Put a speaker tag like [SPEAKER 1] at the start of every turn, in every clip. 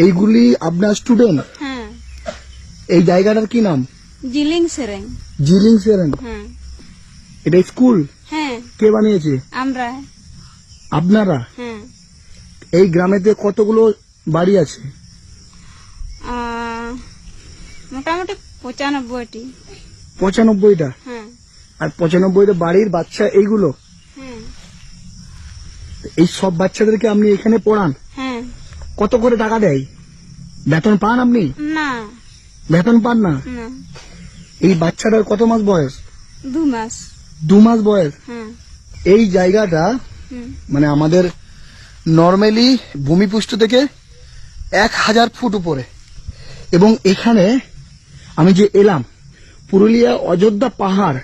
[SPEAKER 1] এইগুলি আপনার স্টুডেন্ট?
[SPEAKER 2] হ্যাঁ।
[SPEAKER 1] এই জায়গাটার কি নাম?
[SPEAKER 2] জিলিং সেরেং।
[SPEAKER 1] জিলিং সেরেং।
[SPEAKER 2] হ্যাঁ।
[SPEAKER 1] এটা স্কুল?
[SPEAKER 2] হ্যাঁ।
[SPEAKER 1] কে বানিয়েছে?
[SPEAKER 2] আমরা।
[SPEAKER 1] আপনারা?
[SPEAKER 2] হ্যাঁ।
[SPEAKER 1] এই গ্রামেতে কতগুলো বাড়ি আছে?
[SPEAKER 2] মোটামুটি 95টি।
[SPEAKER 1] 95টা?
[SPEAKER 2] হ্যাঁ।
[SPEAKER 1] আর 95টা বাড়ির বাচ্চা এইগুলো?
[SPEAKER 2] হ্যাঁ।
[SPEAKER 1] এই সব বাচ্চাদেরকে আপনি এখানে পড়ান?
[SPEAKER 2] হ্যাঁ।
[SPEAKER 1] কত করে টাকা দেয়? বেতন পান আপনি?
[SPEAKER 2] না।
[SPEAKER 1] বেতন পান না?
[SPEAKER 2] না।
[SPEAKER 1] এই বাচ্চাটার কত মাস বয়স?
[SPEAKER 2] 2 মাস।
[SPEAKER 1] 2 মাস বয়স?
[SPEAKER 2] হ্যাঁ।
[SPEAKER 1] এই জায়গাটা মানে আমাদের নর্মালি ভূমিপৃষ্ঠ থেকে 1000 ফুট উপরে, এবং এখানে আমি যে এলাম পুরুলিয়া অযোধ্যা পাহাড়,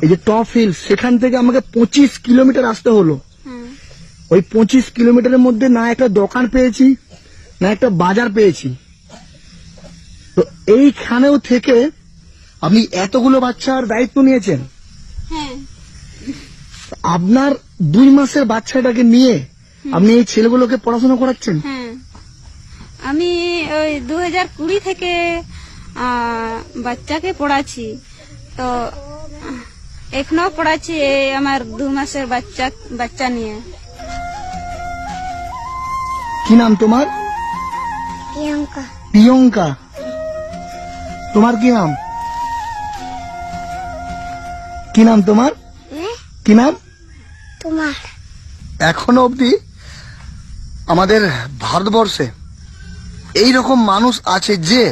[SPEAKER 1] এই যে টপ হিল, সেখান থেকে আমাকে 25 কিলোমিটার আসতে হলো। ওই 25 কিলোমিটারের মধ্যে না একটা দোকান পেয়েছি, না একটা বাজার পেয়েছি। তো এইখানেও থেকে আপনি এতগুলো বাচ্চার দায়িত্ব নিয়েছেন।
[SPEAKER 2] হ্যাঁ।
[SPEAKER 1] আপনার 2 মাসের বাচ্চাটাকে নিয়ে আপনি এই ছেলেগুলোকে পড়াশোনা করাচ্ছেন?
[SPEAKER 2] হ্যাঁ। আমি ওই 2020 থেকে বাচ্চাকে পড়াচ্ছি, তো এখনো পড়াচ্ছি এই আমার 2 মাসের বাচ্চা নিয়ে।
[SPEAKER 1] কি নাম তোমার?
[SPEAKER 3] প্রিয়ঙ্কা।
[SPEAKER 1] প্রিয়ঙ্কা। তোমার কি নাম? কি নাম তোমার? কি নাম
[SPEAKER 3] তোমার?
[SPEAKER 1] এখনো অবধি আমাদের ভারতবর্ষে এই রকম মানুষ আছে যে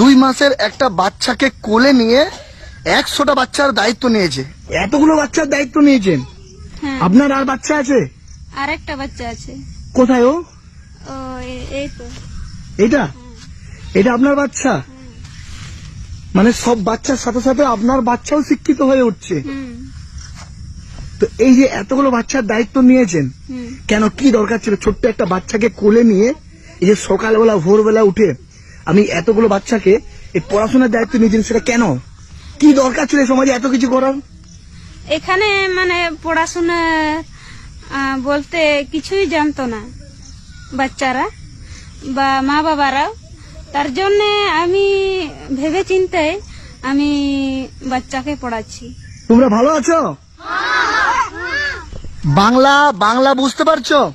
[SPEAKER 1] 2 মাসের একটা বাচ্চাকে কোলে নিয়ে 100টা বাচ্চার দায়িত্ব নিয়েছে। এতগুলো বাচ্চার দায়িত্ব নিয়েছেন?
[SPEAKER 2] হ্যাঁ।
[SPEAKER 1] আপনার আর বাচ্চা আছে?
[SPEAKER 2] আরেকটা বাচ্চা আছে।
[SPEAKER 1] কোথায় ও?
[SPEAKER 2] ও এই তো।
[SPEAKER 1] এটা? এটা আপনার বাচ্চা? মানে সব বাচ্চার সাথে সাথে আপনার বাচ্চাও শিক্ষিত হয়ে উঠছে। তো এই যে এতগুলো বাচ্চার দায়িত্ব নিয়েছেন, কেন, কি দরকার ছিল ছোট্ট একটা বাচ্চাকে কোলে নিয়ে এই যে সকালবেলা ভোরবেলা উঠে আমি এতগুলো বাচ্চাকে এই পড়াশোনার দায়িত্ব নিয়েছেন, সেটা কেন, কি দরকার ছিল সমাজে এত কিছু করার?
[SPEAKER 2] এখানে মানে পড়াশোনা বলতে কিছুই জানতো না বাচ্চারা বা মা বাবারাও, তার জন্য আমি ভেবে চিন্তে আমি বাচ্চাকে পড়াচ্ছি।
[SPEAKER 1] তোমরা ভালো আছো? বাংলা বুঝতে পারছো?